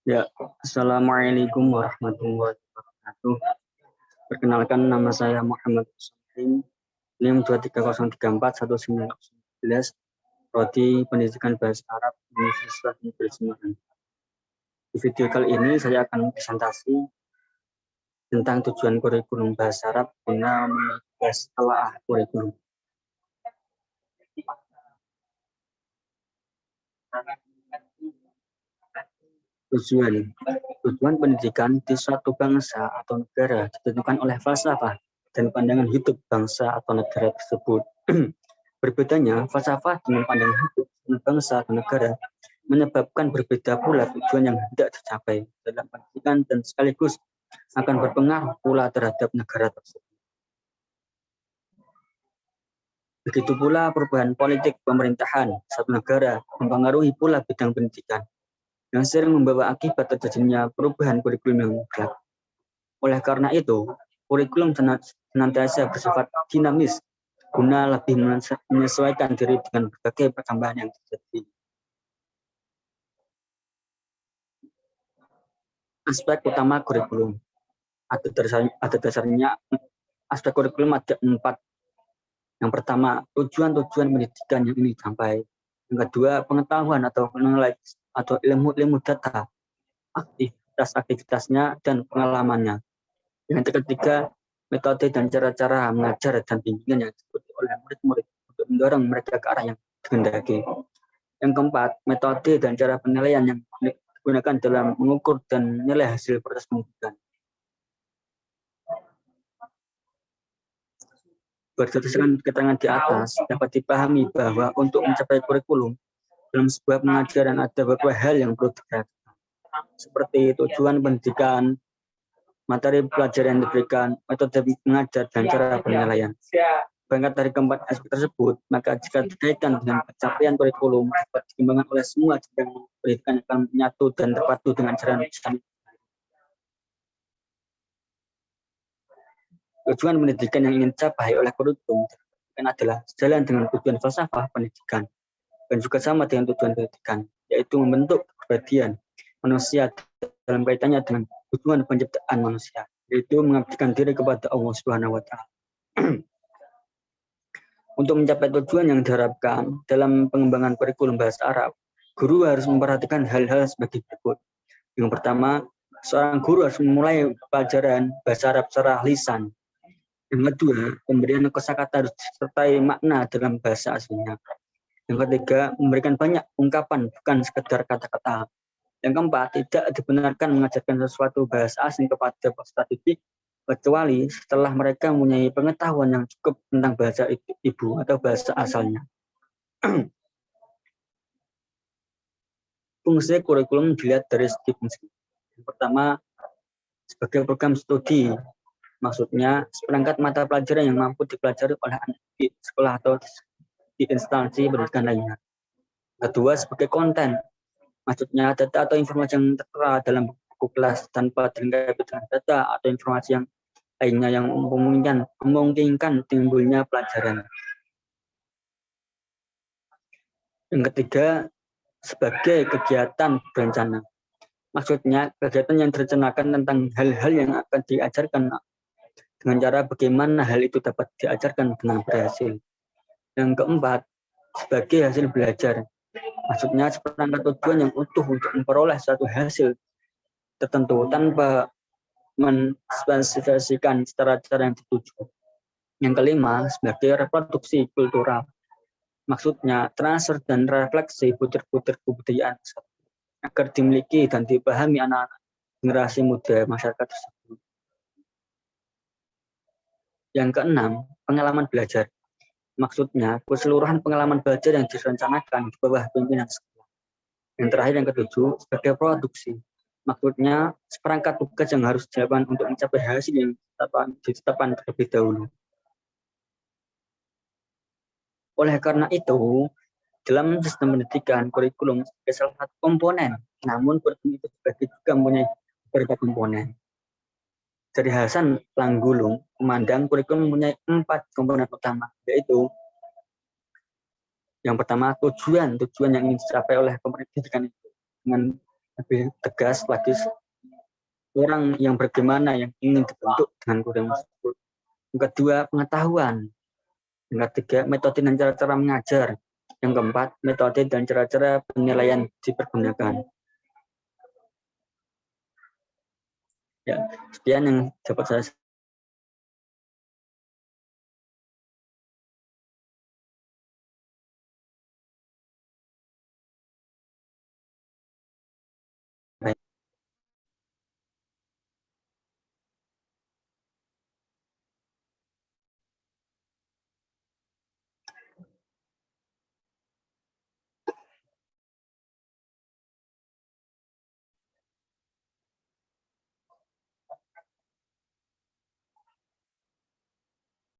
Ya, Assalamualaikum warahmatullahi wabarakatuh. Perkenalkan, nama saya Muhammad Muslim, NIM 230341911, Prodi Pendidikan Bahasa Arab Universitas Negeri Semarang. Di video kali ini saya akan presentasi tentang tujuan kurikulum bahasa Arab guna membahas telaah kurikulum. Tujuan pendidikan di suatu bangsa atau negara ditentukan oleh falsafah dan pandangan hidup bangsa atau negara tersebut. Berbedanya falsafah dengan pandangan hidup bangsa atau negara menyebabkan berbeda pula tujuan yang hendak dicapai dalam pendidikan dan sekaligus akan berpengaruh pula terhadap negara tersebut. Begitu pula perubahan politik pemerintahan satu negara mempengaruhi pula bidang pendidikan, yang sering membawa akibat terjadinya perubahan kurikulum yang mutlak. Oleh karena itu, kurikulum senantiasa bersifat dinamis guna lebih menyesuaikan diri dengan berbagai perkembangan yang terjadi. Aspek utama kurikulum. Ada dasarnya aspek kurikulum ada 4. Yang pertama, tujuan-tujuan pendidikan yang ingin dicapai. Yang kedua, pengetahuan atau knowledge atau ilmu data, aktivitas-aktivitasnya dan pengalamannya. Yang ketiga, metode dan cara-cara mengajar dan bimbingan yang diikuti oleh murid-murid untuk mendorong mereka ke arah yang dikehendaki. Yang keempat, metode dan cara penilaian yang digunakan dalam mengukur dan menilai hasil proses pendidikan. Berdasarkan keterangan di atas, dapat dipahami bahwa untuk mencapai kurikulum dalam sebuah pengajaran ada beberapa hal yang perlu diperhatikan, seperti tujuan pendidikan, materi pelajaran yang diberikan, metode mengajar, dan cara penilaian. Berangkat dari keempat aspek tersebut, maka jika dikaitkan dengan pencapaian kurikulum dapat dikembangkan oleh semua jenjang pendidikan yang akan menyatu dan terpadu dengan jalan pesan. Tujuan pendidikan yang ingin dicapai oleh kurikulum adalah sejalan dengan tujuan falsafah pendidikan dan juga sama dengan tujuan pendidikan, yaitu membentuk kepribadian manusia dalam kaitannya dengan tujuan penciptaan manusia, yaitu mengabdikan diri kepada Allah Subhanahu wa Ta'ala. Untuk mencapai tujuan yang diharapkan dalam pengembangan kurikulum bahasa Arab, guru harus memperhatikan hal-hal sebagai berikut. Yang pertama, seorang guru harus memulai pelajaran bahasa Arab secara lisan. Yang kedua, pemberian kosakata harus disertai makna dalam bahasa aslinya. Yang ketiga, memberikan banyak ungkapan, bukan sekedar kata-kata. Yang keempat, tidak dibenarkan mengajarkan sesuatu bahasa asing kepada peserta didik, kecuali setelah mereka mempunyai pengetahuan yang cukup tentang bahasa ibu atau bahasa asalnya. Fungsi kurikulum dilihat dari segi fungsi. Yang pertama, sebagai program studi. Maksudnya, seperangkat mata pelajaran yang mampu dipelajari oleh anak di sekolah atau di instansi pendidikan lainnya. Kedua, sebagai konten. Maksudnya, data atau informasi yang tertera dalam buku kelas tanpa dilengkapi dengan data atau informasi yang lainnya yang memungkinkan timbulnya pelajaran. Yang ketiga, sebagai kegiatan berencana. Maksudnya, kegiatan yang direncanakan tentang hal-hal yang akan diajarkan dengan cara bagaimana hal itu dapat diajarkan dengan berhasil. Yang keempat, sebagai hasil belajar. Maksudnya seperangkat tujuan yang utuh untuk memperoleh suatu hasil tertentu tanpa menspesifikasikan secara cara yang dituju. Yang kelima, sebagai reproduksi kultural. Maksudnya transfer dan refleksi butir-butir kebudayaan agar dimiliki dan dipahami anak-anak generasi muda masyarakat tersebut. Yang keenam, pengalaman belajar. Maksudnya, keseluruhan pengalaman belajar yang direncanakan di bawah pimpinan sekolah. Yang terakhir, yang ketujuh, sebagai produksi. Maksudnya, seperangkat tugas yang harus dilakukan untuk mencapai hasil yang ditetapkan terlebih dahulu. Oleh karena itu, dalam sistem pendidikan, kurikulum sebagai salah satu komponen. Namun, kurikulum itu juga mempunyai beberapa komponen. Dari Hasan Langgulung memandang kurikulum mempunyai 4 komponen utama, yaitu yang pertama tujuan yang ingin dicapai oleh pendidikan itu. dengan lebih tegas lagi orang yang bagaimana yang ingin dibentuk dengan kurikulum tersebut. Yang kedua, pengetahuan. Yang ketiga, metode dan cara-cara mengajar. Yang keempat, metode dan cara-cara penilaian dipergunakan. Ya, sekian yang dapat saya